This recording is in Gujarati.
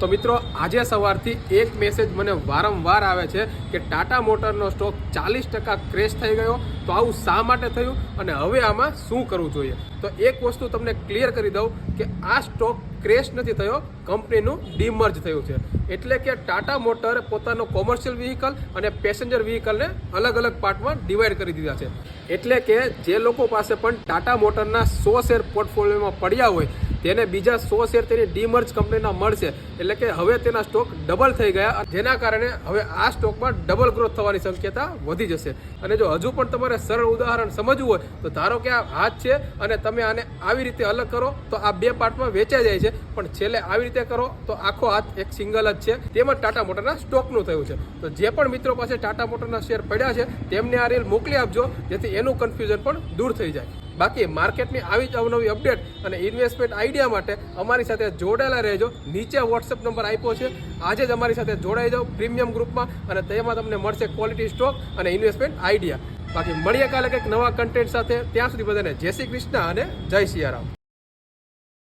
તો મિત્રો આજે સવારથી એક મેસેજ મને વારંવાર આવે છે કે ટાટા મોટરનો સ્ટોક 40% ક્રેશ થઈ ગયો. તો આવું શા માટે થયું અને હવે આમાં શું કરવું જોઈએ? તો એક વસ્તુ તમને ક્લિયર કરી દઉં કે આ સ્ટોક ક્રેશ નથી થયો, કંપનીનું ડીમર્જ થયું છે. એટલે કે ટાટા મોટર પોતાનો કોમર્શિયલ વ્હીકલ અને પેસેન્જર વ્હીકલને અલગ અલગ પાર્ટમાં ડિવાઈડ કરી દીધા છે. એટલે કે જે લોકો પાસે પણ ટાટા મોટરના 100 શેર પોર્ટફોલિયોમાં પડ્યા હોય તેને બીજા 100 શેર તેની ડીમર્જ કંપનીના મળશે. એટલે કે હવે તેના સ્ટોક ડબલ થઈ ગયા, જેના કારણે હવે આ સ્ટોકમાં ડબલ ગ્રોથ થવાની શક્યતા વધી જશે. અને જો હજુ પણ તમારે સરળ ઉદાહરણ સમજવું હોય તો ધારો કે આ હાથ છે અને તમે આને આવી રીતે અલગ કરો તો આ બે પાર્ટમાં વેચાઈ જાય છે, પણ છેલ્લે આવી રીતે કરો તો આખો હાથ એક સિંગલ જ છે. તેમ જ ટાટા મોટરના સ્ટોકનું થયું છે. તો જે પણ મિત્રો પાસે ટાટા મોટરના શેર પડ્યા છે તેમને આ રીલ મોકલી આપજો, જેથી એનું કન્ફ્યુઝન પણ દૂર થઈ જાય. બાકી માર્કેટની આવી જ અવનવી અપડેટ અને ઇન્વેસ્ટમેન્ટ આઈડિયા માટે અમારી સાથે જોડાયેલા રહેજો. નીચે વોટ્સએપ નંબર આપ્યો છે, આજે જ અમારી સાથે જોડાઈ જાઓ પ્રીમિયમ ગ્રુપમાં, અને તેમાં તમને મળશે ક્વોલિટી સ્ટોક અને ઇન્વેસ્ટમેન્ટ આઈડિયા. બાકી મળીએ કાલે કંઈક નવા કન્ટેન્ટ સાથે. ત્યાં સુધી બધાને જય શ્રી કૃષ્ણ અને જય સિયારામ.